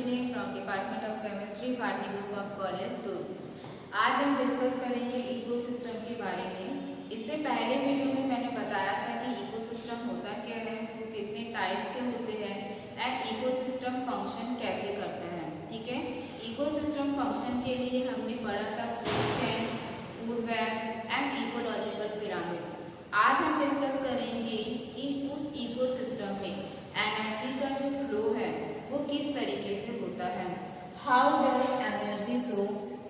engineering from Department of Chemistry, Bharati Group of College, Durg। आज हम discuss करेंगे ecosystem के बारे में। इससे पहले वीडियो में मैंने बताया था कि इकोसिस्टम होता क्या है, वो कितने टाइप्स के होते हैं एंड इकोसिस्टम फंक्शन कैसे करते हैं। ठीक है, इकोसिस्टम फंक्शन के लिए हमने पढ़ा था food chain, food web and ecological pyramid. आज हम डिस्कस करेंगे कि उस इकोसिस्टम में एनर्जी का जो फ्लो है वो किस तरीके से होता है। How does energy flow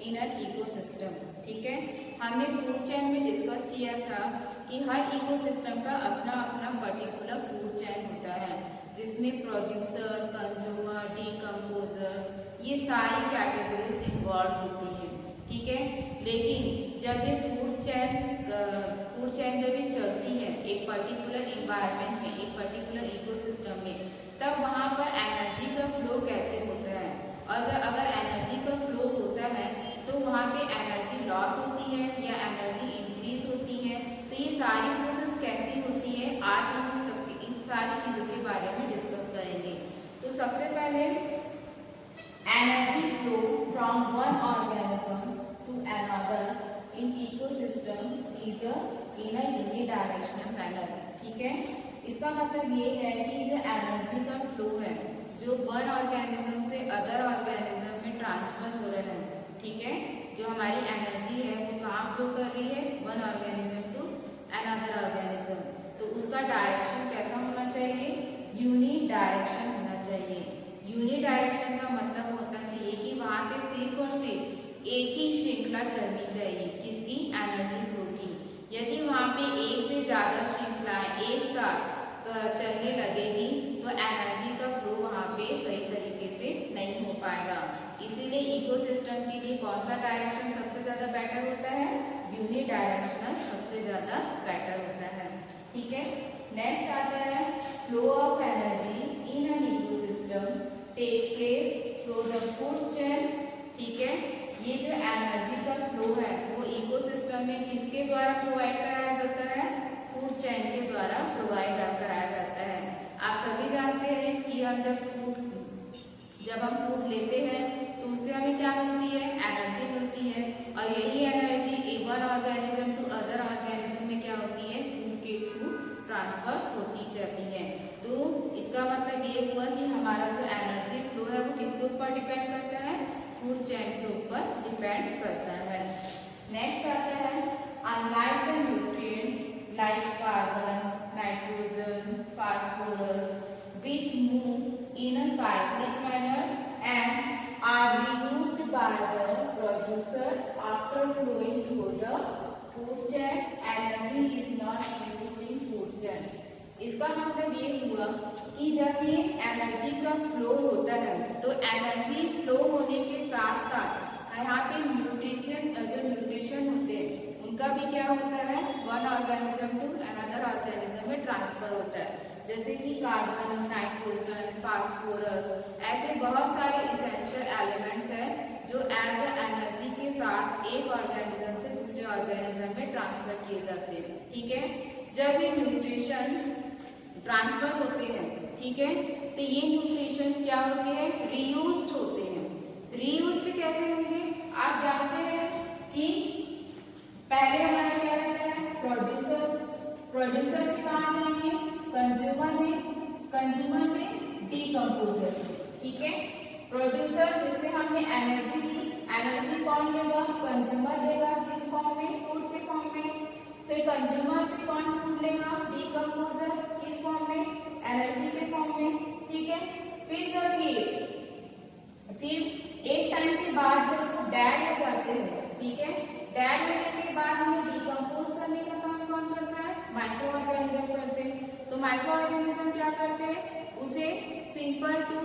in an ecosystem. ठीक है, हमने फूड चेन में डिस्कस किया था कि हर इकोसिस्टम का अपना अपना पर्टिकुलर फूड चेन होता है, जिसमें प्रोड्यूसर, कंज्यूमर, डीकम्पोजर्स, ये सारी कैटेगरीज इन्वॉल्व होती हैं। ठीक है, लेकिन जब ये फूड चेन जब ये चलती है एक पर्टिकुलर इन्वायरमेंट में, एक पर्टिकुलर इकोसिस्टम में, तब वहाँ पर एनर्जी का फ्लो कैसे होता है। और जब अगर एनर्जी का फ्लो होता है तो वहाँ पे एनर्जी लॉस होती है या एनर्जी इंक्रीज होती है। तो ये सारी प्रोसेस कैसी होती है, आज हम इन सारी चीज़ों के बारे में डिस्कस करेंगे। तो सबसे पहले energy flow from one organism to another in ecosystem is in a unidirectional manner. ठीक है, इसका मतलब ये है कि जो एनर्जी का फ्लो है जो वन ऑर्गेनिज्म से अदर ऑर्गेनिज्म में ट्रांसफर हो रहा है। ठीक है, जो हमारी एनर्जी है वो कहाँ फ्लो कर रही है, one organism to another organism. तो उसका डायरेक्शन कैसा होना चाहिए, यूनि डायरेक्शन होना चाहिए। यूनि डायरेक्शन का मतलब होना चाहिए कि वहाँ पे सिर्फ और सिर्फ एक ही श्रृंखला चलनी चाहिए, किसकी, एनर्जी फ्लो की। यदि वहाँ पे एक से ज़्यादा श्रृंखलाएं एक साथ चलने लगेगी तो एनर्जी का फ्लो वहाँ पे सही तरीके से नहीं हो पाएगा। इसीलिए इकोसिस्टम के लिए कौन सा डायरेक्शन सबसे ज़्यादा बेटर होता है, यूनि डायरेक्शनल सबसे ज़्यादा बेटर होता है। ठीक है, नेक्स्ट आता है flow of energy in an ecosystem take place through the food chain. ठीक है, ये जो एनर्जी का फ्लो है वो इकोसिस्टम में किसके द्वारा प्रोवाइड कराया जाता है, फूड चेन के द्वारा प्रोवाइड कराया जाता है। आप सभी जानते हैं कि जब हम फूड लेते हैं तो उससे हमें क्या मिलती है, एनर्जी मिलती है। और यही energy one organism to other organism में क्या होती है, फूड के थ्रू ट्रांसफर होती जाती है। तो इसका मतलब ये हुआ कि हमारा जो एनर्जी फ्लो है वो किसके ऊपर डिपेंड करता है, फूड चेन के ऊपर डिपेंड करता है। नेक्स्ट आता है unlike the nutrients like carbon, nitrogen, phosphorus which move in a cyclic manner and are reused by the producer after flowing through the food chain. Energy is not used in food chain. इसका मतलब ये हुआ कि जब ये energy का flow होता है तो एनर्जी फ्लो होने के साथ साथ यहाँ पे न्यूट्रिशन होते हैं उनका भी क्या होता है, one organism to another organism में ट्रांसफर होता है। जैसे कि कार्बन, नाइट्रोजन, फास्फोरस, ऐसे बहुत सारे इसेंशियल एलिमेंट्स हैं जो एज ए एनर्जी के साथ एक ऑर्गेनिज्म से दूसरे ऑर्गेनिज्म में ट्रांसफर किए जाते हैं। ठीक है, जब ये न्यूट्रिशन ट्रांसफर होते हैं, ठीक है, तो ये न्यूट्रिशन क्या होते हैं, रीयूज्ड होते हैं। रीयूज्ड कैसे होंगे, आप जानते हैं कि पहले हमारा क्या रहता है, प्रोड्यूसर से कहाँ जाएंगे, कंज्यूमर से डीकम्पोजर। ठीक है, प्रोड्यूसर जिससे हमने एनर्जी ली, एनर्जी कौन देगा, कंज्यूमर देगा, किस फॉर्म में, फूड के फॉर्म में। फिर कंज्यूमर से कौन फूड लेगा, डीकम्पोजर, किस फॉर्म में, एनर्जी के फॉर्म में। ठीक है, फिर एक टाइम के बाद जब वो डेड हो जाते हैं, ठीक है, डेड होने के बाद हमें डीकम्पोज करने का काम कौन करता है, माइक्रो ऑर्गेनिज्म करते हैं। तो माइक्रो ऑर्गेनिज्म क्या करते हैं, उसे simple to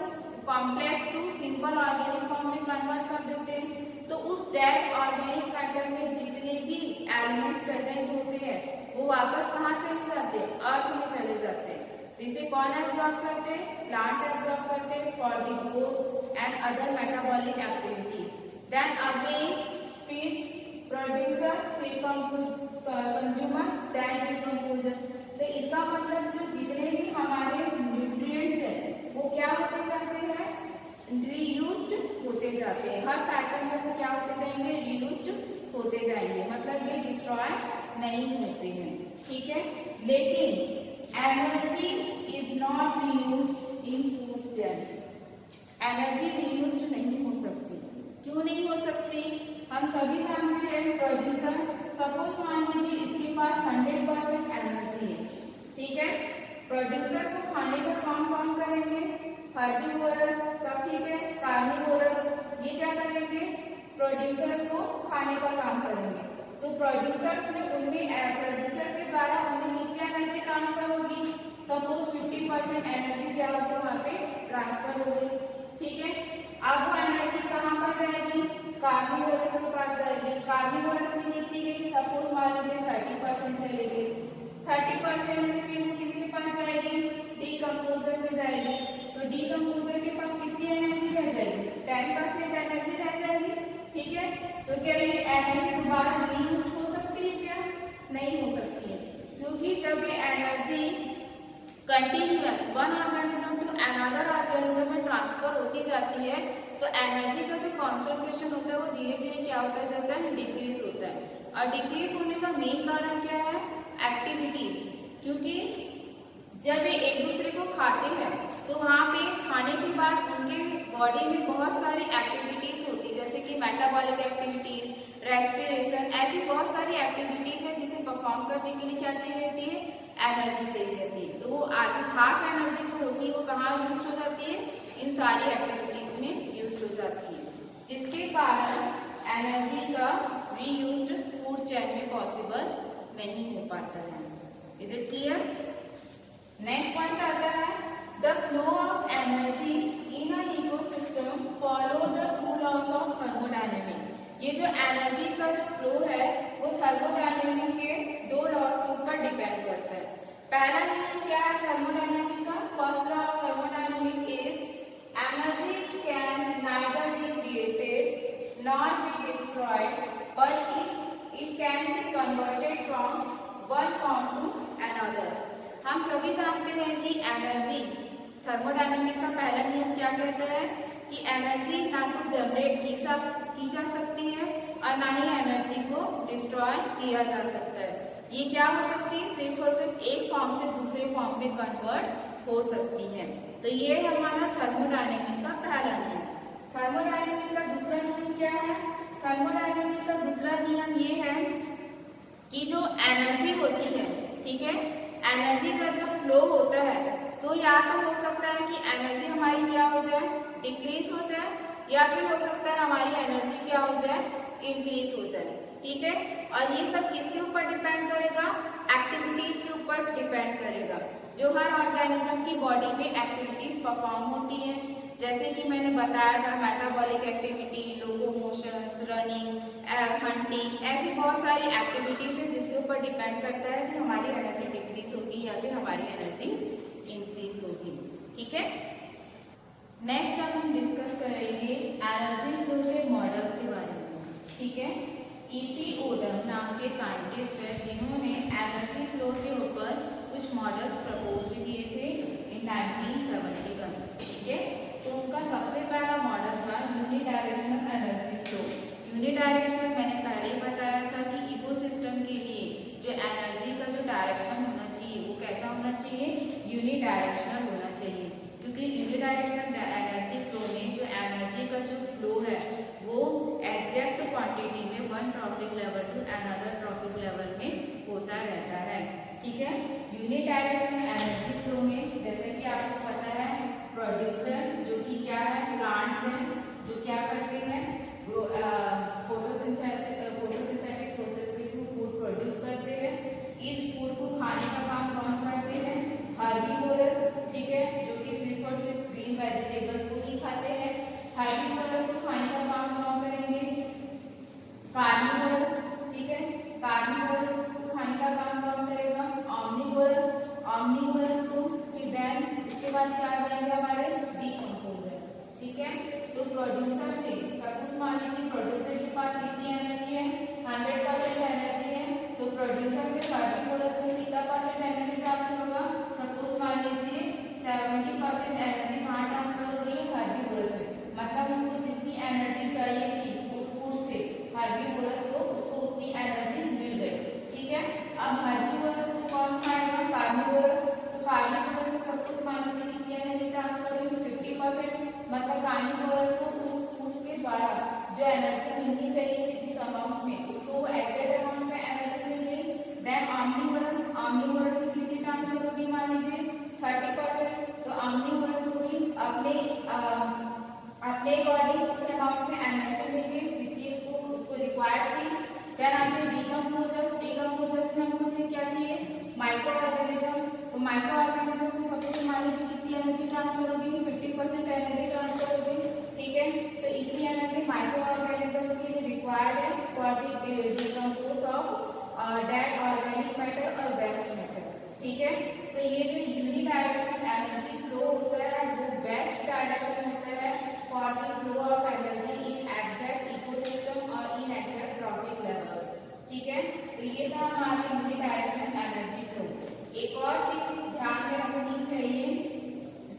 complex to simple organic form में कन्वर्ट कर देते हैं। तो उस डेड ऑर्गेनिक मैटर में जितने भी एलिमेंट्स प्रेजेंट होते हैं वो वापस कहाँ चले जाते हैं, अर्थ में चले जाते हैं। जिसे कौन एब्जॉर्ब करते हैं, प्लांट एब्जॉर्ब करते हैं for the growth and other metabolic activities. Then again फिर प्रोड्यूसर, फिर कंज्यूमर, देन डीकम्पोजर। तो इसका मतलब जो जितने भी हमारे न्यूट्रिएंट्स हैं वो क्या होते जाते हैं, रीयूज डिस्ट्रॉय नहीं होते हैं, ठीक है। लेकिन energy is not reused in food chain. Energy reused नहीं हो सकती। क्यों नहीं हो सकती? हम सभी जानते हैं प्रोड्यूसर, सपोज मान लीजिए इसके पास 100% एनर्जी है, ठीक है। प्रोड्यूसर को खाने का काम कौन करेंगे? हर्बीवोरस, सब ठीक है, कार्निवोरस, ये क्या करेंगे? प्रोड्यूसर्स को खाने का काम करेंगे। तो प्रोड्यूसर्स में प्रोड्यूसर के द्वारा उनमें कितनी एनर्जी ट्रांसफर होगी? सपोज 50% एनर्जी क्या होगी वहाँ पे ट्रांसफर हो गई, ठीक है। अब वो एनर्जी कहाँ पर जाएगी? कार्निवोरस के पास जाएगी। कार्निवोरस में कितनी गई? सपोज मान लीजिए 30% चली गई। 30% से फिर वो किसके पास जाएगी? डीकंपोजर में जाएगी। तो डीकंपोजर के पास कितनी एनर्जी रह जाएगी? 10% एनर्जी रह जाएगी, ठीक है। तो क्या ये एनर्जी दोबारा रीयूज हो सकती है क्या? नहीं हो सकती है, क्योंकि जब ये energy continuous one organism to another organism में ट्रांसफर होती जाती है, तो एनर्जी का जो कॉन्सेंट्रेशन होता है वो धीरे धीरे क्या होता जाता है? डिक्रीज होता है। और डिक्रीज होने का मेन कारण क्या है? एक्टिविटीज। क्योंकि जब ये एक दूसरे को खाते हैं तो वहाँ पे खाने के बाद उनके बॉडी में बहुत सारी एक्टिविटीज होती है, जैसे कि मेटाबॉलिक एक्टिविटीज, रेस्पिरेशन, ऐसी बहुत सारी एक्टिविटीज है जिसे परफॉर्म करने के लिए क्या चाहिए रहती है? एनर्जी चाहिए रहती है। तो वो आगे हाफ एनर्जी जो होती है वो कहाँ यूज हो जाती है? इन सारी एक्टिविटीज में यूज हो जाती है, जिसके कारण एनर्जी का रीयूज्ड फूड चेन में पॉसिबल नहीं हो पाता है। Is it clear? Next point आता है the flow of energy in a ecosystem follow the 2 laws of thermodynamic. ये जो एनर्जी का जो फ्लो है वो थर्मोडायनेमिक के 2 लॉज के ऊपर डिपेंड करता है। पहला नियम क्या है थर्मोडायनेमिक का? First law of thermodynamic is energy can neither be created nor be destroyed but it can be converted from one form to another. हम सभी जानते हैं कि एनर्जी, थर्मोडायनेमिक का पहला नियम क्या कहता है कि एनर्जी ना तो जनरेट की जा सकती है और ना ही एनर्जी को डिस्ट्रॉय किया जा सकता है। ये क्या हो सकती है? सिर्फ और सिर्फ एक फॉर्म से दूसरे फॉर्म में कन्वर्ट हो सकती है। तो ये हमारा थर्मोडायनेमिक का पहला नियम। थर्मोडायनेमिक का दूसरा नियम क्या है? थर्मोडायनेमिक का दूसरा नियम ये है कि जो एनर्जी होती है, ठीक है, एनर्जी का जो फ्लो होता है तो या तो हो सकता है कि एनर्जी हमारी क्या हो जाए? डिक्रीज हो जाए, या फिर हो सकता है हमारी एनर्जी क्या हो जाए? इंक्रीज हो जाए, ठीक है। और ये सब किसके ऊपर डिपेंड करेगा? एक्टिविटीज के ऊपर डिपेंड करेगा जो हर ऑर्गेनिज्म की बॉडी में एक्टिविटीज परफॉर्म होती हैं। जैसे कि मैंने बताया था मेटाबॉलिक एक्टिविटी, लोकोमोशंस, रनिंग, हंटिंग, ऐसी बहुत सारी एक्टिविटीज है जिसके ऊपर डिपेंड करता है कि हमारी एनर्जी डिक्रीज होगी या फिर हमारी एनर्जी इंक्रीज होगी, ठीक है। नेक्स्ट अब हम डिस्कस करेंगे एनर्जी फ्लो के मॉडल्स के बारे में, ठीक है। E.P. ओडम नाम के साइंटिस्ट है जिन्होंने एनर्जी फ्लो के ऊपर कुछ मॉडल्स प्रपोज किए थे इन 1971, ठीक है। तो उनका सबसे पहला मॉडल था यूनिडायरेक्शनल एनर्जी फ्लो। यूनिडायरेक्शनल मैंने पहले ही बताया था कि इकोसिस्टम के लिए जो एनर्जी का जो डायरेक्शन होना चाहिए वो कैसा होना चाहिए? यूनिडायरेक्शनल होना चाहिए, क्योंकि यूनिडायरेक्शनल एनर्जी फ्लो में जो एनर्जी का जो फ्लो है वो एग्जैक्ट क्वांटिटी में one trophic level to another trophic level में होता रहता है, ठीक है। यूनिडायरेक्शनल एनर्जी फ्लो में जैसे कि आपको पता है प्रोड्यूसर जो कि क्या है? प्लांट्स हैं जो क्या करते हैं? फोटोसिंथेटिक प्रोसेस के थ्रू फूड प्रोड्यूस करते हैं। इस फूड को खाने का काम कौन करते हैं? हर्बीवोरस, ठीक है, जो कि सिर्फ और सिर्फ ग्रीन वेजिटेबल्स को ही खाते हैं। हर्बीवोरस को खाने का काम कौन करेंगे? कार्निवोरस, ठीक है, कार्निवोरस को खाने का काम कौन करेगा? ऑमनीवोरस, ऑमनीवोरस को फिर देन इसके बाद क्या आर्मिवोरस को उसके द्वारा जो एनर्जी मिलनी चाहिए थी जिस अमाउंट में, उसको वो एग्जैक्ट अमाउंट में एनर्जी मिल गई। देन आर्मिवोरस की कितनी ट्रांसफर होगी, मान लीजिए 30%। तो आर्मिवोरस को भी अपने अकॉर्डिंग उस अमाउंट में एनर्जी मिल गई जितनी उसको रिक्वायर्ड थी। देन आगे डिकम्पोजर्स में हमको क्या चाहिए, माइक्रो ऑर्गेनिज्म। तो माइक्रो ऑर्गेनिज्म को सबसे मान लीजिए कितनी एनर्जी ट्रांसफर होगी, 50% एनर्जी ट्रांसफर होगी, ठीक है। तो इतनी एनर्जी माइक्रो ऑर्गेनिज्म के लिए रिक्वायर्ड है for the decompose of dead organic matter और वेस्ट मैटर, ठीक है। तो ये जो यूनिडायरेक्शनल एनर्जी फ्लो होता है वो बेस्ट डायरेक्शन होता है for the flow of energy in exact ecosystem और इन एग्जैक्ट ट्रॉपिक लेवल्स, ठीक है। तो ये था हमारी यूनिडायरेक्शनल एनर्जी फ्लो। एक और चीज ध्यान में रखनी चाहिए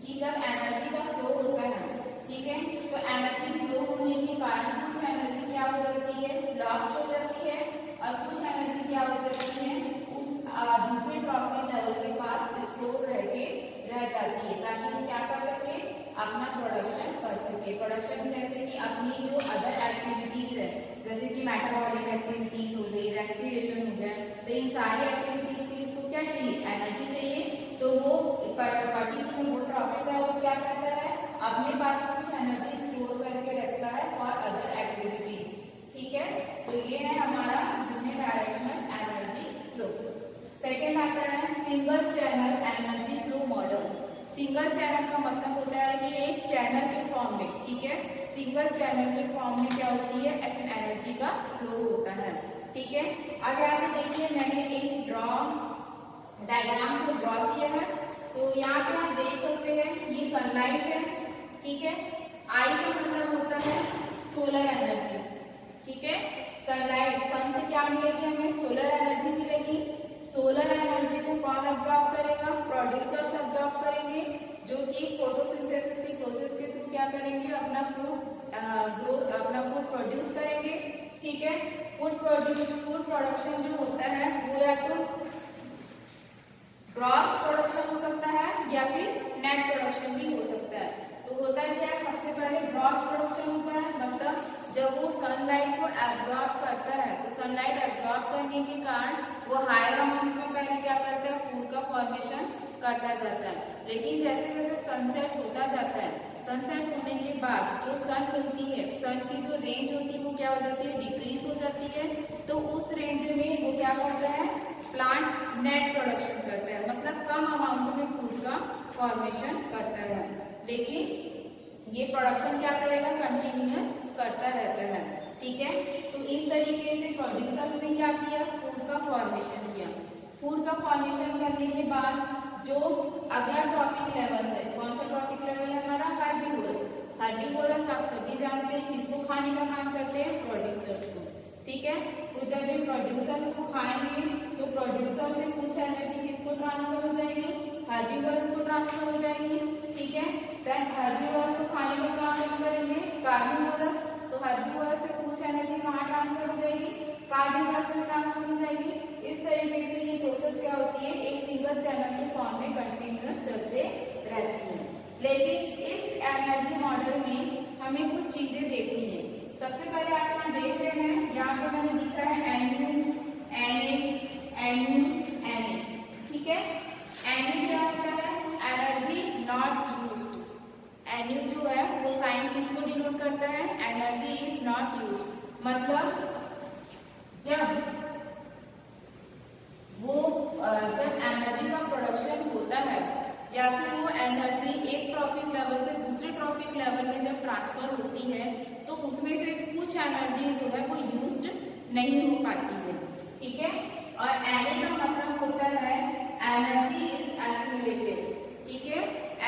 कि जब एनर्जी का फ्लो होता है, ठीक है, तो एनर्जी फ्लो होने के कारण कुछ एनर्जी क्या हो जाती है, लॉस्ट हो जाती है, और कुछ एनर्जी क्या हो जाती है उस दूसरे ट्रॉपिक लेवल के पास स्टोर रह जाती है, ताकि वो क्या कर सके, अपना प्रोडक्शन कर सके। प्रोडक्शन जैसे कि अपनी जो अदर एक्टिविटीज है, जैसे कि मेटाबॉलिक एक्टिविटीज हो गई, रेस्पिरेशन हो गया, तो इन सारी एक्टिविटीज के लिए इसको क्या चाहिए, एनर्जी चाहिए। तो वो पर्टिकुलर वो ट्रॉपिक लेवल क्या करता है, अपने पास कुछ एनर्जी स्टोर करके रखता है फॉर अदर एक्टिविटीज, ठीक है। तो ये है हमारा यूनिडायरेक्शनल एनर्जी फ्लो। सेकेंड आता है single channel energy flow model. Single channel का मतलब होता है कि एक चैनल के फॉर्म में, ठीक है, सिंगल चैनल के फॉर्म में क्या होती है, एनर्जी का फ्लो होता है, ठीक है। अब आगे देखिए, मैंने एक डायग्राम को ड्रॉ किया है। तो यहाँ पे आप देख सकते हैं ये सनलाइट है, ठीक है। आई का मतलब होता है सोलर एनर्जी, ठीक है। सनलाइट, सन से क्या मिलेगी, हमें सोलर एनर्जी मिलेगी। सोलर एनर्जी को कौन अब्सॉर्ब करेगा, प्रोड्यूसर्स अब्सॉर्ब करेंगे, जो कि फोटोसिंथेसिस की प्रोसेस के थ्रू क्या करेंगे, अपना फूड प्रोड्यूस करेंगे, ठीक है। फूड प्रोडक्शन जो होता है वो या तो ग्रॉस प्रोडक्शन हो सकता है या फिर नेट प्रोडक्शन भी हो सकता है। तो होता है क्या, सबसे पहले ग्रॉस प्रोडक्शन होता है, मतलब जब वो सनलाइट को एब्जॉर्ब करता है, तो सनलाइट एब्जॉर्ब करने के कारण वो हायर अमाउंट में पहले क्या करता है, फूड का फॉर्मेशन करता जाता है। लेकिन जैसे जैसे सनसेट होता जाता है, सनसेट होने के बाद जो सन मिलती है, सन की जो रेंज होती है वो क्या हो जाती है, डिक्रीज हो जाती है। तो उस रेंज में वो क्या करता है, प्लांट नेट प्रोडक्शन करता है, मतलब कम अमाउंट में फूड का फॉर्मेशन करता है, लेकिन ये प्रोडक्शन क्या करेगा, कंटिन्यूअस करता रहता है, ठीक है। तो इस तरीके से प्रोड्यूसर्स ने क्या किया, फूड का फॉर्मेशन किया। फूड का फॉर्मेशन करने के बाद जो अगला ट्रॉपिक लेवल है, कौन सा ट्रॉपिक लेवल है हमारा, हर्बीवोरस। हर्बीवोरस आप सभी जानते हैं किसको खाने का काम करते हैं, प्रोड्यूसर्स को, ठीक है। तो जब ये प्रोड्यूसर को खाएंगे तो प्रोड्यूसर से कुछ एनर्जी किसको ट्रांसफर हो जाएगी, हर्बीवोरस को ट्रांसफर हो जाएगी, ठीक है। देन हर्बीवोरस को खाने का काम करेंगे कार्निवोरस, तो हर्बीवोरस से कुछ एनर्जी कहाँ ट्रांसफर हो जाएगी, कार्निवोरस में ट्रांसफर हो जाएगी। इस तरीके से ये प्रोसेस क्या होती है, एक सिंगल चैनल के फॉर्म में कंटिन्यूअस चलते रहती है। लेकिन इस एनर्जी मॉडल में हमें कुछ चीजें देखनी है। सबसे पहले आप यहाँ देख रहे हैं, यहाँ पे मैंने लिखा है NU, ठीक है। NU क्या होता है, एनर्जी नॉट यूज्ड। NU जो है वो साइन किसको डिनोट करता है, एनर्जी इज नॉट यूज्ड, मतलब जब एनर्जी का प्रोडक्शन होता है या फिर वो एनर्जी एक ट्रॉपिक लेवल से दूसरे ट्रॉपिक लेवल में जब ट्रांसफर होती है, तो उसमें से कुछ एनर्जी जो है वो यूज्ड नहीं हो पाती है, ठीक है। और एनर्जी का मतलब होता है एनर्जी इज एसिमुलेटेड, ठीक है।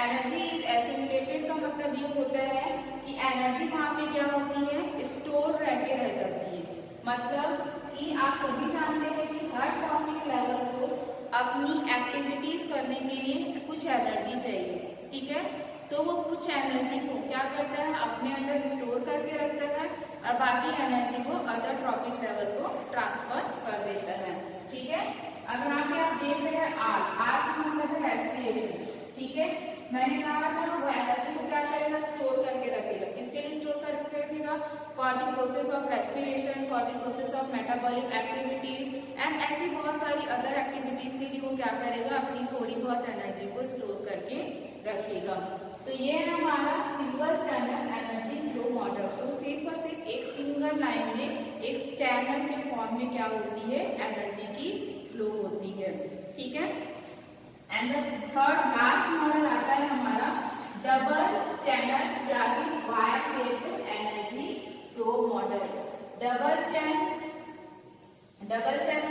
एनर्जी इज एसिमुलेटेड का मतलब ये होता है कि एनर्जी वहाँ पे क्या होती है, स्टोर रह के रह जाती है। मतलब कि आप सभी जानते हैं कि हर ट्रॉपिक लेवल को अपनी एक्टिविटीज करने के लिए कुछ एनर्जी चाहिए, ठीक है। तो वो कुछ एनर्जी को क्या करता है, अपने अंदर स्टोर करके रखता है और बाकी एनर्जी को अदर ट्रॉपिक लेवल को ट्रांसफर कर देता है, ठीक है। अब यहाँ पे आप देख रहे हैं आर का मतलब है रेस्पिरेशन, ठीक है। मैंने कहा था वो एनर्जी को क्या करेगा, स्टोर करके रखेगा। Process of respiration, for the process of metabolic activities and ऐसी बहुत सारी अदर एक्टिविटीज के लिए वो क्या करेगा, अपनी थोड़ी बहुत एनर्जी को स्टोर करके रखेगा। तो ये है हमारा single channel energy flow model. तो सिर्फ और सिर्फ एक सिंगल लाइन में एक चैनल के फॉर्म में क्या होती है, एनर्जी की फ्लो होती है। ठीक है। And the third last model आता है हमारा डबल चैनल या फिर wire shaped energy flow model. Double channel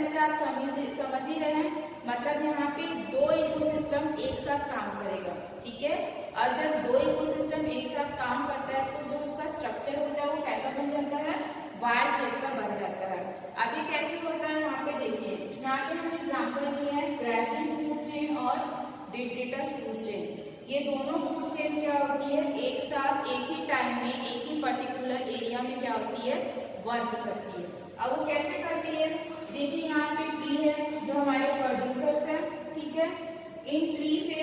से आप समझ ही रहे हैं, मतलब यहाँ पे दो इकोसिस्टम एक साथ काम करेगा। ठीक है। और जब दो इकोसिस्टम एक साथ काम करता है तो जो उसका स्ट्रक्चर होता है वो कैसा बन जाता है, वायर शेप का बन जाता है। अभी कैसे होता है वहाँ पे देखिए, यहाँ पे हमने एग्जाम्पल दिया है ग्रेसिन फूड चेन और डिट्रिटस फूड चेन। ये दोनों फूड चेन क्या होती है, एक साथ एक ही टाइम में एक ही पर्टिकुलर एरिया में क्या होती है, वर्क करती है। अब वो कैसे करती है, देखिए यहाँ पे ट्री है जो हमारे प्रोड्यूसर्स है। ठीक है। इन ट्री से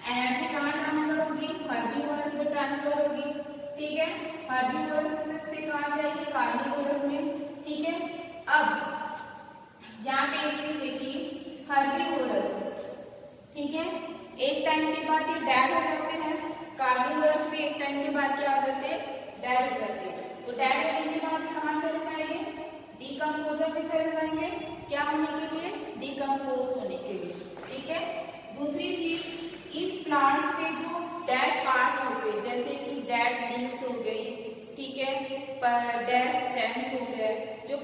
एनर्जी कहाँ ट्रांसफर होगी, हर्बीवोरस में ट्रांसफर होगी। ठीक है। हर्बीवोरस से कहाँ जाएगी, कार्निवोरस में। ठीक है। अब यहाँ पे एक चीज देखिए, हर्बीवोरस, ठीक है, एक टाइम के बाद ये डेड हो जाते हैं। कार्निवोरस भी एक टाइम के बाद क्या हो जाते हैं, डेड हो जाते हैं। तो डेड होने के बाद कहाँ चले जाएंगे, डिकम्पोजर में चले जाएंगे। क्या होने के लिए, डिकम्पोज होने के लिए। ठीक है। दूसरी चीज, इस प्लांट्स के जो डेड पार्ट्स होते हैं, जैसे कि डेड लीव्स हो गई, ठीक है, डेड स्टेम्स हो गए, जो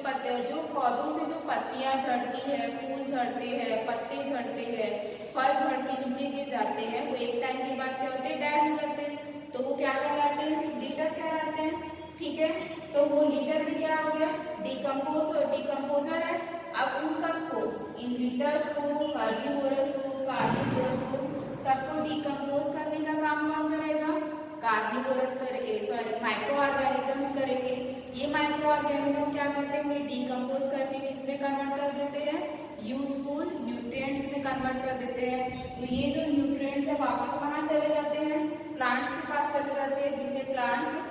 पौधों से जो पत्तियां झड़ती है, फूल झड़ते हैं, पत्ते झड़ते हैं, फल झड़ के नीचे गिर जाते हैं, वो एक टाइम के बाद क्या होते हैं, डेड हो जाते हैं। तो वो क्या कहलाते हैं, लीडर कहलाते हैं। ठीक है। तो वो लीडर भी क्या हो गया, डिकम्पोजर है। अब उन सबको, इन लीडर्स को, हर्बीवोरस को, कार्निवोरस को, सबको डिकम्पोज करने का काम कौन करेगा, कार्निवोरस करेंगे, सॉरी माइक्रो ऑर्गेनिजम्स करेंगे। ये माइक्रो ऑर्गेनिज्म क्या करते हैं, उन्हें डिकम्पोज करके किसमें कन्वर्ट कर देते हैं, यूजफुल न्यूट्रिएंट्स में कन्वर्ट कर देते हैं। तो ये जो न्यूट्रिएंट्स है वापस कहाँ चले जाते हैं, प्लांट्स के पास चले जाते हैं, जिससे प्लांट्स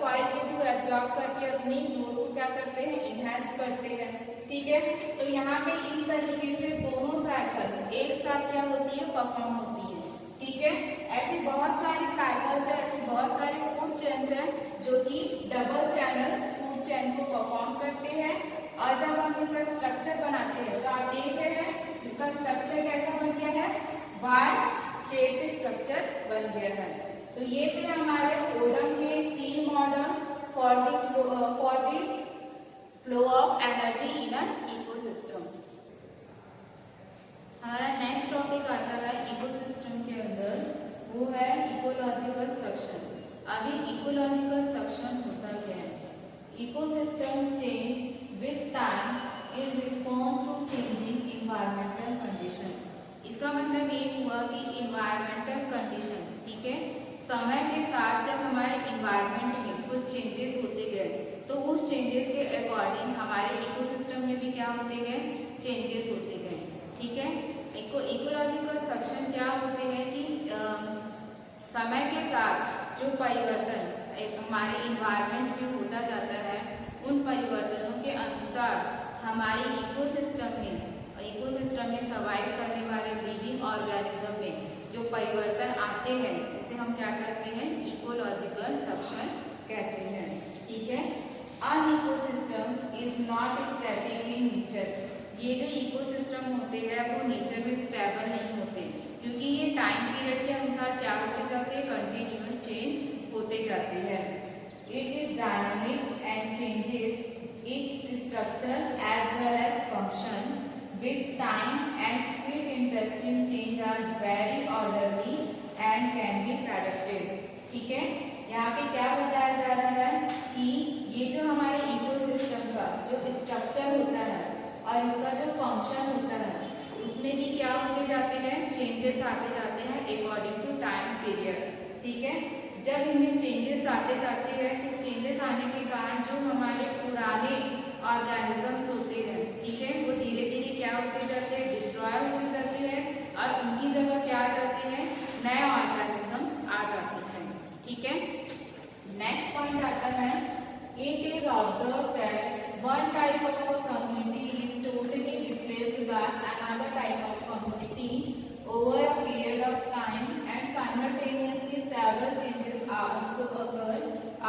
सॉइल के थ्रू एब्जॉर्ब करके अपनी ग्रोथ को क्या करते हैं, इनहेंस करते हैं। ठीक है। तो यहाँ पे इस तरीके से दोनों साइकिल एक साथ क्या होती है, परफॉर्म होती है। ठीक है। ऐसी बहुत सारी साइकिल्स है, ऐसी बहुत सारे फूड चेन्स है जो कि डबल चैनल फूड चेन को परफॉर्म करते हैं। और जब हम इसका स्ट्रक्चर बनाते हैं तो आप देख रहे हैं इसका स्ट्रक्चर कैसा बन गया है, वायर शेप स्ट्रक्चर बन गया है। तो ये थे हमारे ओडम के 3 model for the flow of energy in an ecosystem. हमारा नेक्स्ट टॉपिक आता है इकोसिस्टम के अंदर, वो है इकोलॉजिकल सक्शन। अभी इकोलॉजिकल सक्शन होता क्या है, ecosystem change with time in response to changing environmental condition. इसका मतलब ये हुआ कि इन्वायरमेंटल कंडीशन, ठीक है, समय के साथ जब हमारे इन्वायरमेंट में कुछ चेंजेस होते गए तो उस चेंजेस के अकॉर्डिंग हमारे इकोसिस्टम में भी क्या होते गए, चेंजेस होते गए। ठीक है। इकोलॉजिकल सक्शन क्या होते हैं कि समय के साथ जो परिवर्तन हमारे इन्वायरमेंट में होता जाता है, उन परिवर्तनों के अनुसार हमारे इकोसिस्टम में सर्वाइव करने वाले लिविंग ऑर्गेनिज्म में जो परिवर्तन आते हैं उसे हम क्या कहते हैं, इकोलॉजिकल सक्शन कहते हैं। ठीक है। An ecosystem is not static in nature. ये जो इकोसिस्टम होते हैं वो नेचर में स्टेबल नहीं होते, क्योंकि ये टाइम पीरियड के अनुसार क्या होते जाते हैं, कंटिन्यूअस चेंज होते जाते हैं। It is dynamic and changes its structure as well as function with time and quick interesting change are very orderly and can be predicted। ठीक है। यहाँ पे क्या बताया जा रहा है कि ये जो हमारे इकोसिस्टम का जो स्ट्रक्चर होता है और इसका जो फंक्शन होता है उसमें भी क्या होते जाते हैं, चेंजेस आते जाते हैं अकॉर्डिंग टू टाइम पीरियड। ठीक है। जब इनमें चेंजेस आते जाते हैं तो चेंजेस आने के कारण जो हमारे पुराने ऑर्गेनिजम्स होते हैं, ठीक है, वो धीरे धीरे क्या होते जाते हैं, डिस्ट्रॉय होते जाते हैं और उनकी जगह क्या आ जाते हैं, नए ऑर्गेनिजम्स आ जाते हैं। ठीक है। नेक्स्ट पॉइंट आता है observed that one type of a community is totally replaced by another type of community over a period of time, and simultaneously several changes are also occur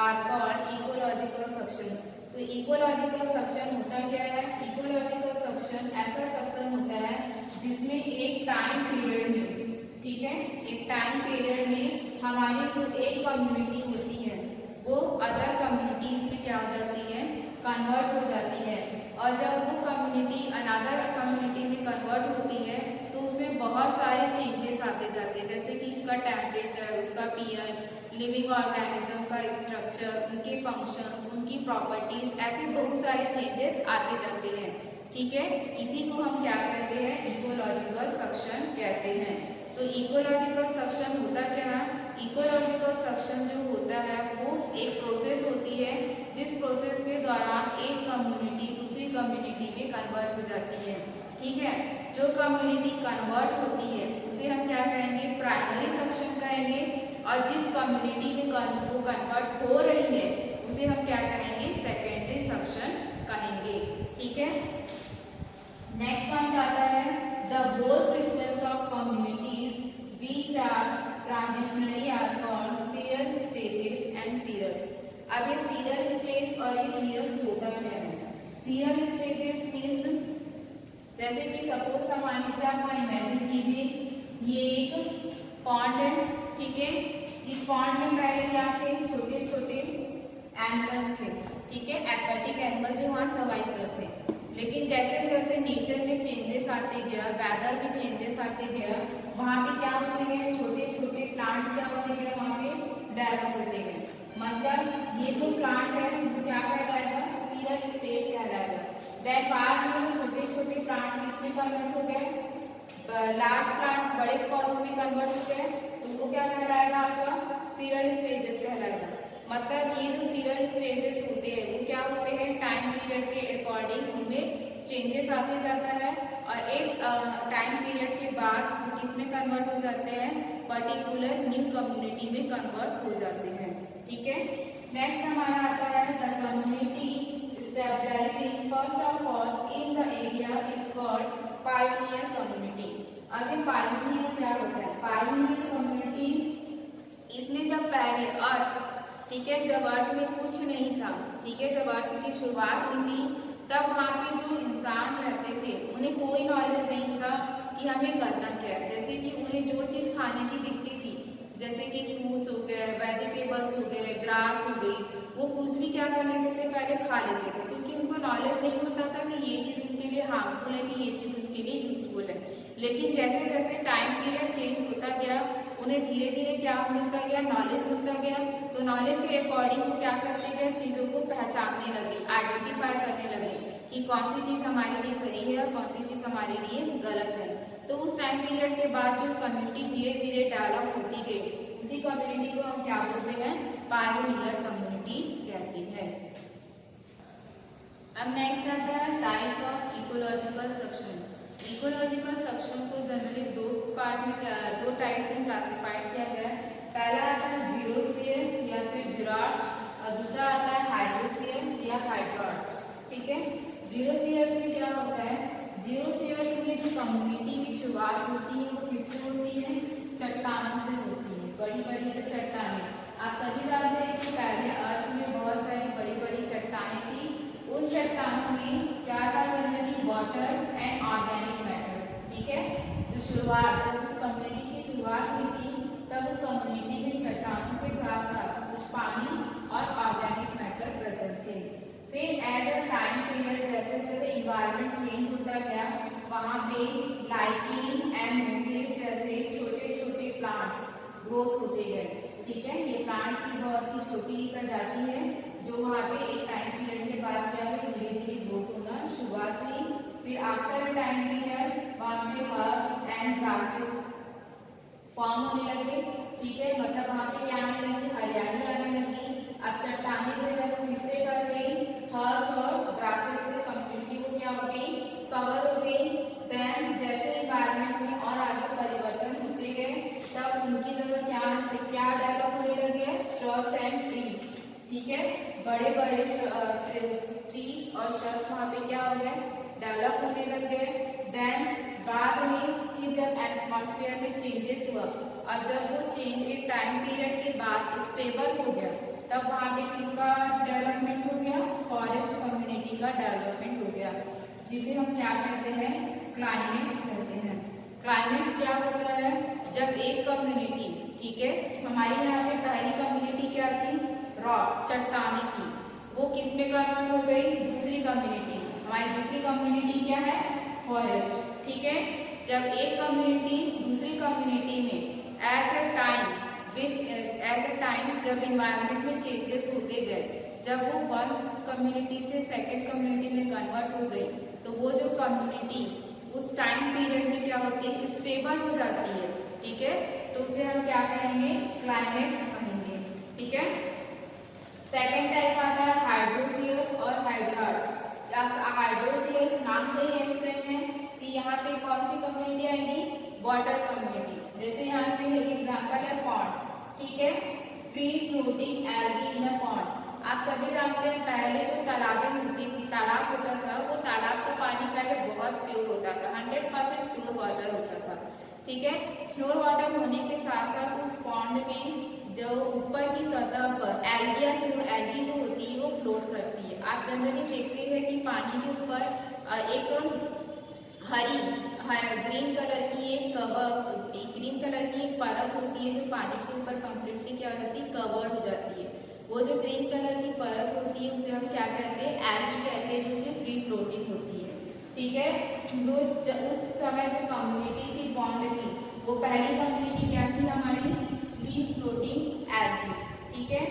are called ecological succession. तो ecological succession होता क्या है? Ecological suction ऐसा suction होता है जिसमें एक time period में, ठीक है, एक टाइम पीरियड में हमारी जो एक कम्युनिटी होती है वो अदर कम्युनिटीज में क्या हो जाती है? कन्वर्ट हो जाती है। और जब वो कम्युनिटी अनदर कम्युनिटी में कन्वर्ट होती है तो उसमें बहुत सारे चेंजेस आते जाते हैं, जैसे कि उसका टेम्परेचर, उसका पीएच, लिविंग ऑर्गेनिज्म का स्ट्रक्चर, उनके फंक्शंस, उनकी प्रॉपर्टीज, ऐसे बहुत सारे चेंजेस आते जाते हैं, ठीक है। इसी को हम क्या कहते हैं? इकोलॉजिकल सक्शन कहते हैं। तो इकोलॉजिकल सक्शन होता क्या है? इकोलॉजिकल सक्शन जो होता है वो एक प्रोसेस होती है जिस प्रोसेस के दौरान एक कम्युनिटी दूसरी कम्युनिटी में कन्वर्ट हो जाती है, ठीक है। जो कम्युनिटी कन्वर्ट होती है उसे हम क्या कहेंगे? प्राइमरी सक्शन कहेंगे। और जिस कम्युनिटी में वो कन्वर्ट हो रही है उसे हम क्या कहेंगे? सेकेंडरी सक्शन कहेंगे, ठीक है। नेक्स्ट पॉइंट आता है the whole sequence of communities which are transitionally are called serial stages and serials. अब ये सीरियल स्टेज और ये सीरियल्स होता क्या है? सीरियल स्टेजेस मीन्स जैसे कि सपोज हम मान लीजिए, आप इमेजिन कीजिए ये एक पॉन्ड है, ठीक है। इस पॉन्ड में पहले क्या थे? छोटे छोटे एनिमल्स थे, ठीक है, एक्वेटिक एनिमल जो वहाँ सर्वाइव करते हैं। लेकिन जैसे जैसे नेचर में चेंजेस आते गया, वेदर में चेंजेस आते गया, वहाँ पे क्या होते गए? छोटे छोटे प्लांट्स क्या होते गए? वहाँ पे डेवलप होते गए। मतलब ये जो प्लांट है वो क्या कहलाएगा? सीरियल स्टेज कहलाएगा। देन बाद में छोटे छोटे प्लांट्स इसमें कन्वर्ट हो गए, लास्ट प्लांट बड़े पौधों में कन्वर्ट हो गए, उनको क्या कहलाएगा? आपका सीरियल स्टेजेस कहलाएगा। मतलब ये जो सीरियल स्टेजेस होते हैं वो क्या होते हैं? टाइम पीरियड के अकॉर्डिंग उनमें चेंजेस आते जाता है और एक टाइम पीरियड के बाद वो किस में कन्वर्ट हो जाते हैं? पर्टिकुलर न्यू कम्युनिटी में कन्वर्ट हो जाते हैं, ठीक है। नेक्स्ट हमारा आता है the community stabilising first of all in the area is called pioneer community. आगे पायोनियर क्या होता है? पायोनियर कम्युनिटी, इसमें जब पहले अर्थ, ठीक है, जब अर्थ में कुछ नहीं था, ठीक है, जब अर्थ की शुरुआत हुई थी तब वहाँ पे जो इंसान रहते थे उन्हें कोई नॉलेज नहीं था कि हमें करना क्या है। जैसे कि उन्हें जो चीज़ खाने की दिखती थी, जैसे कि फ्रूट्स हो गए, वेजिटेबल्स हो गए, ग्रास हो गई, वो कुछ भी क्या कर लेते थे? पहले खा लेते थे, क्योंकि उनको नॉलेज नहीं होता था कि ये चीज़ उनके लिए हार्मफुल है कि ये चीज़ उनके लिए यूजफुल है। लेकिन जैसे जैसे टाइम पीरियड चेंज होता गया उन्हें धीरे धीरे क्या मिलता गया? नॉलेज मिलता गया। तो नॉलेज के अकॉर्डिंग वो क्या करते गए? चीज़ों को पहचानने लगे, आइडेंटिफाई करने लगे कि कौन सी चीज़ हमारे लिए सही है और कौन सी चीज़ हमारे लिए गलत है। तो उस टाइम पीरियड के बाद जो कम्युनिटी धीरे धीरे डेवलप होती गई, उसी कम्युनिटी को हम क्या बोलते हैं? पायोनियर कम्युनिटी कहते हैं। अब नेक्स्ट आता है types of ecological suction. Ecological suction को जनरली दो टाइप में क्लासिफाइड किया गया है। पहला आता है जीरोसियर या फिर जिरार्च और दूसरा आता है हाइड्रोसियर या हाइड्रॉट, ठीक है। जीरोसियर में क्या होता है? जीरोसियर में जो कम्युनिटी की शुरुआत होती है वो किससे होती है? चट्टानों से होती है, बड़ी बड़ी जो चट्टानें। आप सभी जानते हैं कि पहले अर्थ में बहुत सारी बड़ी बड़ी चट्टानें थी। उन चट्टानों में क्या था? Generally water and organic matter, ठीक है। जो शुरुआत, जब उस कम्युनिटी की शुरुआत हुई थी तब उस कम्युनिटी में चट्टानों के साथ साथ कुछ पानी और ऑर्गेनिक मैटर प्रेजेंट थे। फिर एज अ टाइम पीरियड जैसे जैसे इन्वायरमेंट चेंज होता गया वहाँ पे लाइकिन एंड मोसेस जैसे छोटे छोटे प्लांट्स ग्रोथ होते गए, ठीक है। ये प्लांट्स की बहुत ही छोटी प्रजाति है जो वहाँ पे एक टाइम पीरियड के बाद क्या है? धीरे धीरे ग्रोथ होना शुरुआत हुई। फिर आफ्टर टाइम पीरियड वहाँ पे हर्ब्स एंड ग्रासेस फॉर्म होने लगे, ठीक है। मतलब वहाँ पे क्या आने लगी? हरियाली आने लगी। अब चट्टानें जो है वो किससे कर गई? हर्ब्स और ग्रासेस से कम्प्लीटली वो क्या हो गई? कवर हो गई। देन जैसे इन्वायरमेंट में और आगे परिवर्तन होते गए तब उनकी जगह क्या डेवलप होने लगे? श्रब्स एंड ट्रीज, ठीक है, बड़े बड़े ट्रीज और shrubs वहाँ पे क्या हो गए, डेवलप होने लग गए। देन बाद में फिर जब एटमॉस्फेयर में चेंजेस हुआ और जब वो चेंज एक टाइम पीरियड के बाद स्टेबल हो गया, तब वहाँ पे किसका डेवलपमेंट हो गया, फॉरेस्ट कम्युनिटी का डेवलपमेंट हो गया, जिसे हम क्या कहते हैं, क्लाइमेक्स कहते हैं। क्लाइमेक्स क्या होता है, जब एक कम्युनिटी, ठीक है, हमारे यहाँ पे पहली कम्युनिटी क्या थी, रॉक, चट्टानी थी, वो किस में कन्वर्ट हो गई, दूसरी कम्युनिटी। हमारी दूसरी कम्युनिटी क्या है, फॉरेस्ट, ठीक है। जब एक कम्युनिटी दूसरी कम्युनिटी में एज ए टाइम जब इन्वायरमेंट में चेंजेस होते गए, जब वो वन कम्युनिटी से सेकेंड कम्युनिटी में कन्वर्ट हो गई, तो वो जो कम्युनिटी उस टाइम पीरियड में क्या होती है, स्टेबल हो जाती है, ठीक है। तो उसे हम क्या कहेंगे, क्लाइमेक्स कहेंगे, ठीक है। सेकेंड टाइप आता है हाइड्रोसियस और हाइड्रार्च। हाइड्रोसियस नाम से ही एक्सप्लेन है कि यहाँ पे कौन सी कम्युनिटी आएगी, वाटर कम्युनिटी। जैसे यहाँ पे एग्जांपल है पॉन्ड, ठीक है, free floating algae in a pond. आप सभी जानते हैं पहले जो तालाबें होती थी, तालाब होता था, वो तालाब का पानी पहले बहुत प्योर होता था, 100% प्योर वाटर होता था, ठीक है। प्योर वाटर होने के साथ साथ उस पॉन्ड में जो ऊपर की सतह पर एल्गी जो होती है वो फ्लोट करती है। आप जनरली देखते हैं कि पानी के ऊपर एक ग्रीन कलर की एक परत होती है जो पानी के ऊपर कंप्लीटली क्या हो जाती है, कवर्ड हो जाती है। वो जो ग्रीन कलर की परत होती है उसे हम क्या कहते हैं, एल्गी कहते हैं, जो कि फ्री फ्लोटिंग होती है, ठीक है। तो उस समय जो कम्युनिटी थी, पॉन्ड की, वो पहली कम्युनिटी क्या थी हमारी, फ्री फ्लोटिंग एल्गी, ठीक है।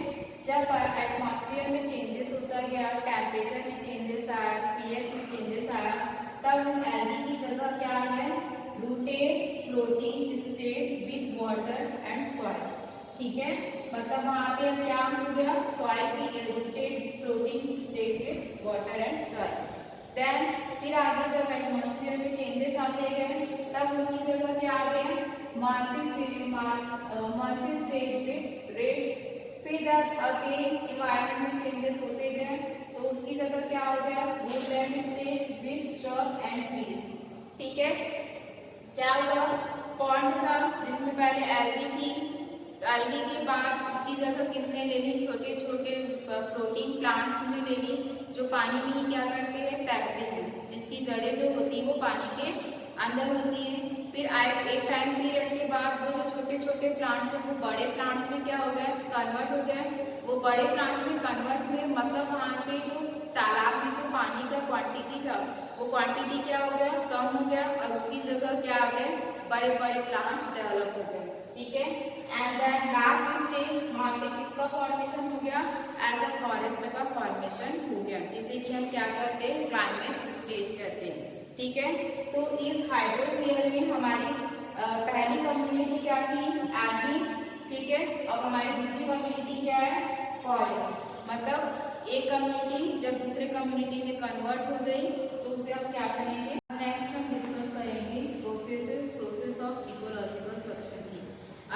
जब एटमॉस्फेयर में चेंजेस होता गया, टेम्परेचर में चेंजेस आया, पीएच में चेंजेस आया, तब उन एल्गी की जगह क्या आ गया, rooted floating state with water and soil, ठीक है। मतलब वहाँ पे क्या हो गया, सॉइल की rooted floating state with water and soil. Then फिर आगे जब एटमॉस्फेयर में चेंजेस आते गए, तब उनकी जगह क्या आ गया, मार्सी स्टेज विद रेड्स। फिर जब अगेन इन्वायरमेंट में चेंजेस होते गए, तो उसकी जगह क्या हो गया, Woodland stage with shrub and trees, ठीक है। क्या हुआ, पॉन्ड था जिसमें पहले एल्गी थी, एल्गी के बाद उसकी जगह किसने ले ली, छोटे छोटे फ्लोटिंग प्लांट्स ने ले ली, जो पानी में ही क्या करते हैं, तैरते हैं, जिसकी जड़ें जो होती है वो पानी के अंदर होती है। फिर एक टाइम पीरियड के बाद वो जो छोटे छोटे प्लांट्स हैं वो बड़े प्लांट्स में क्या हो गए, कन्वर्ट हो गए। वो बड़े प्लांट्स में कन्वर्ट हुए, मतलब वहाँ पे जो तालाब में जो पानी का क्वांटिटी था, वो क्वांटिटी क्या हो गया, कम हो गया, और उसकी जगह क्या आ गए, बड़े बड़े प्लांट्स डेवलप हो गए, ठीक है। एंड देन लास्ट स्टेज वहाँ पे किसका फॉर्मेशन हो गया, एज अ फॉरेस्ट का फॉर्मेशन हो गया, जिसे कि हम क्या कहते हैं, क्लाइमेक्स स्टेज कहते हैं, ठीक है। तो इस हाइड्रोस्फीयर में हमारी पहली कम्युनिटी क्या थी, एल्गी, ठीक है, और हमारी दूसरी कम्युनिटी क्या है, फॉरेस्ट। मतलब एक कम्युनिटी जब दूसरे कम्युनिटी में कन्वर्ट हो गई, तो उसे हम क्या करेंगे, नेक्स्ट हम डिस्कस करेंगे प्रोसेस ऑफ इकोलॉजिकल सक्शन की।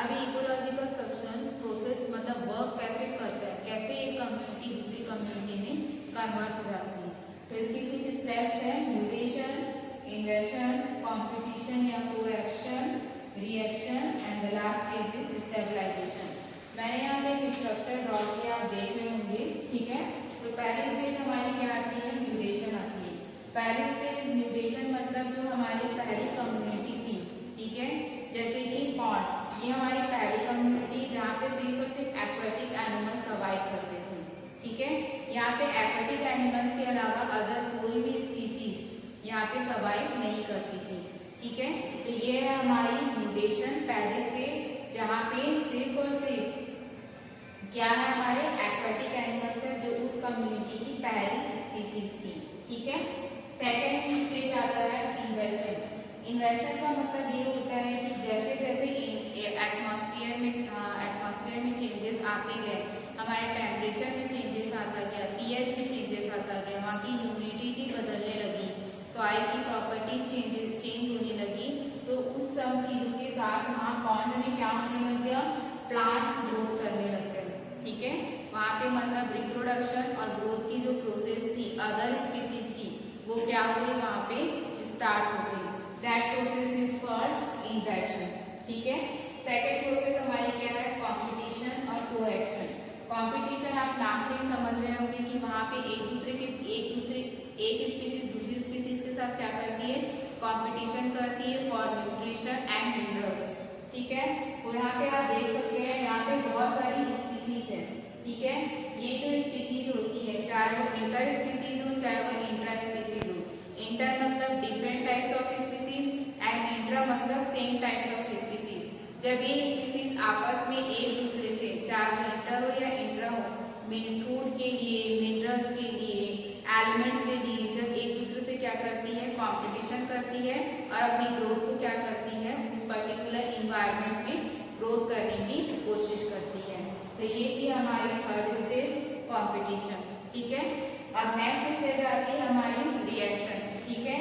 अभी इकोलॉजिकल सक्शन प्रोसेस मतलब वर्क कैसे करता है, कैसे एक कम्युनिटी दूसरी कम्युनिटी में कन्वर्ट हो जाती है। तो इसके कुछ स्टेप्स हैं, म्यूटेशन, इन्वर्शन, कॉम्पिटिशन या coaction, reaction and the last stage is stabilisation. मैंने यहाँ पे एक स्ट्रक्चर ड्रॉ किया, आप देख रहे होंगे, ठीक है। तो पहली स्टेज हमारी क्या आती है, म्यूटेशन आती है। पहली स्टेज म्यूटेशन मतलब जो हमारी पहली कम्युनिटी थी, ठीक है, जैसे कि पॉन्ड, ये हमारी पहली कम्युनिटी जहाँ पे सिर्फ और सिर्फ एक्वेटिक एनिमल्स सर्वाइव करते थे, ठीक है। यहाँ पे एक्वेटिक एनिमल्स के अलावा अदर कोई भी स्पीसीज यहाँ पे सर्वाइव नहीं करती थी, ठीक है। तो ये है हमारी म्यूटेशन पहली स्टेज, जहाँ पे सिर्फ और सिर्फ क्या है, हमारे एक्वेटिक एनिमल्स है जो उस कम्युनिटी की पहली स्पीसीज थी, ठीक है। सेकेंड स्टेज आता है इन्वर्शन। इन्वर्शन का मतलब ये होता है कि जैसे जैसे एटमॉस्फेयर में चेंजेस आते गए, हमारे टेम्परेचर में चेंजेस आता गया, पीएच में चेंजेस आता गया, वहाँ की ह्यूमिडिटी बदलने लगी, सॉइल की प्रॉपर्टीज चेंज होने लगी, तो उस सब चीज़ों के साथ वहाँ पॉन्ड में क्या होने लग गया, प्लांट्स ग्रोथ करने लग गए, ठीक है। वहाँ पे मतलब क्या हो गई, वहाँ पे स्टार्ट हो गई। That process is called interaction. ठीक है। सेकेंड प्रोसेस हमारी क्या है, कॉम्पिटिशन और कोएक्शन। कॉम्पिटिशन आप नाम से ही समझ रहे होंगे कि वहाँ पे एक स्पीसीज दूसरी स्पीसीज के साथ क्या करती है, कॉम्पिटिशन करती है फॉर न्यूट्रिशन एंड मिनरल्स। ठीक है। तो यहाँ पे आप देख सकते हैं, यहाँ पे बहुत सारी स्पीसीज है। ठीक है। ये जो स्पीसीज होती है, चाहे वो इंटर स्पीसीज हो चाहे वो इंट्रा स्पीसीज हो। इंटर मतलब different types of species and intra मतलब सेम टाइप्स ऑफ स्पीसीज। जब ये स्पीसीज आपस में एक दूसरे से, चाहे वो इंटर हो या इंट्रा हो, फूड के लिए, मिनरल्स के लिए, एलिमेंट्स के लिए, जब एक दूसरे से क्या करती है, कंपटीशन करती है और अपनी ग्रोथ को क्या करती है, उस पर्टिकुलर इन्वायरमेंट में ग्रोथ करने की कोशिश करती है। तो ये थी हमारी थर्ड स्टेज, कंपटीशन। ठीक है। अब नेक्स्ट स्टेज आती है हमारी रिएक्शन। ठीक है।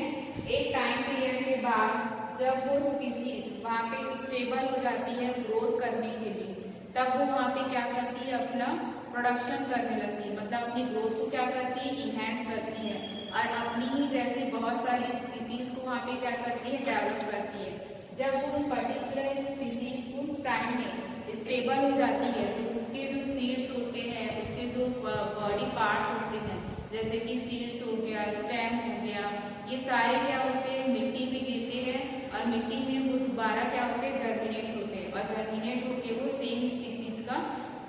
एक टाइम पीरियड के बाद जब वो स्पीसीज वहाँ पे स्टेबल हो जाती है ग्रोथ करने के लिए, तब वो वहाँ पे क्या करती है, अपना प्रोडक्शन करने लगती है, मतलब अपनी ग्रोथ को क्या करती है, इन्हेंस करती है और अपनी ही जैसे बहुत सारी स्पीसीज को वहाँ पे क्या करती है, डेवलप करती है। जब वो पर्टिकुलर स्पीसीज उस टाइम में स्टेबल हो जाती है तो उसके जो सीड्स होते हैं, उसके जो बॉडी पार्ट्स होते हैं, जैसे कि सीड्स हो गया, स्टेम हो गया, ये सारे क्या होते हैं, मिट्टी में गिरते हैं और मिट्टी में वो दोबारा क्या होते हैं, जर्मिनेट होते हैं और जर्मिनेट होकर वो सेम स्पीसीज का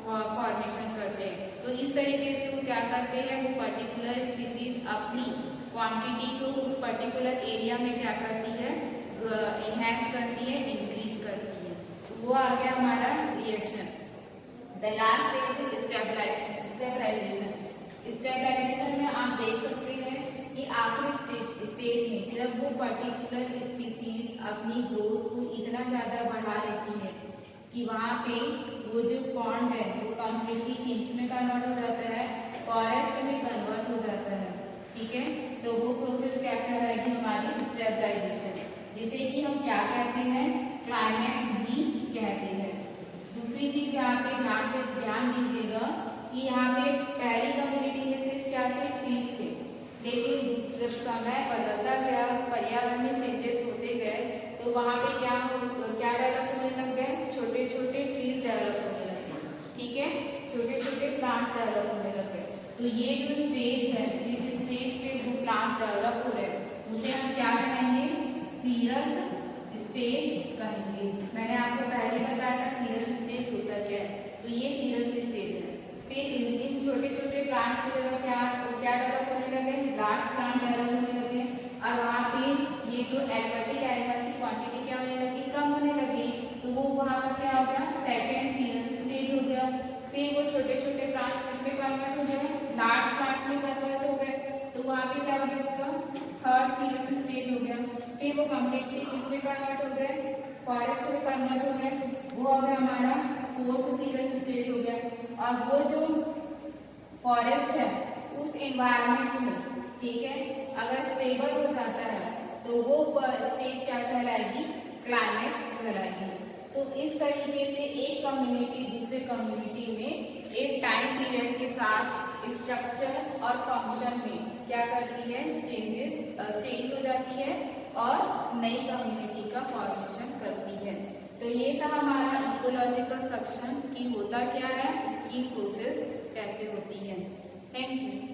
फॉर्मेशन करते हैं। तो इस तरीके से वो क्या करते हैं, वो पर्टिकुलर स्पीसीज अपनी क्वांटिटी को उस पर्टिकुलर एरिया में क्या करती है, इनहेंस करती है, इंक्रीज करती है। तो वो आ गया हमारा reaction. The last phase is stabilisation. Stabilisation में आप देख सकते हैं कि आखिरी स्टेज में जब वो पर्टिकुलर स्पीसीज अपनी ग्रोथ को इतना ज़्यादा बढ़ा लेती है कि वहाँ पे वो जो पॉन्ड है वो कम्प्लीटली किस में कन्वर्ट हो जाता है, फॉरेस्ट में कन्वर्ट हो जाता है। ठीक है। तो वो प्रोसेस क्या कहलाएगी, हमारी स्टेबलाइजेशन, जिसे कि हम क्या कहते हैं, क्लाइमैक्स भी कहते हैं। दूसरी चीज़ यहाँ पे ध्यान दीजिएगा कि यहाँ पे पहली कम्युनिटी में सिर्फ क्या थे, ट्रीज थे, लेकिन जब समय बदलता गया, पर्यावरण में चेंजेस होते गए, तो वहाँ पे क्या डेवलप होने लग गए, छोटे छोटे ट्रीज डेवलप होने लगे। ठीक है। छोटे छोटे प्लांट्स डेवलप होने लगे। तो ये जो स्टेज है, जिस स्टेज पे वो प्लांट्स डेवलप हो रहे हैं, उसे हम क्या कहेंगे, सीरस स्टेज कहेंगे। मैंने आपको पहले बताया था सीरस स्टेज होता क्या है, तो ये सीरस स्टेज है। फिर इन छोटे छोटे प्लांट्स की जगह क्या डेवलप होने लगे, लार्ज प्लांट डेवलप होने लगे और वहाँ पे ये जो एक्वेटिक एनिमल्स की क्वांटिटी क्या होने लगी, कम होने लगी। तो वो वहाँ पर क्या हो गया, सेकेंड सीरस स्टेज हो गया। फिर वो छोटे छोटे प्लांट्स किसमें कन्वर्ट हो गए, लार्ज प्लांट में कन्वर्ट हो गए। तो वहाँ पे क्या हो गया, इसका थर्ड सीरस स्टेज हो गया। फिर वो कम्प्लीटली किसमें कन्वर्ट हो गए, फॉरेस्ट में कन्वर्ट हो गए। वो हो गया हमारा फोर्थ सीरस स्टेज हो गया। और वो जो फॉरेस्ट है उस एनवायरनमेंट में, ठीक है, अगर स्टेबल हो जाता है तो वो स्टेज क्या कहलाएगी, क्लाइमैक्स कहलाएगी। तो इस तरीके से एक कम्युनिटी दूसरे कम्युनिटी में एक टाइम पीरियड के साथ स्ट्रक्चर और फंक्शन में क्या करती है, चेंज हो जाती है और नई कम्युनिटी का फॉर्मेशन करती है। तो ये था हमारा इकोलॉजिकल सेक्शन कि होता क्या है, इसकी प्रोसेस कैसे होती है। Thank you.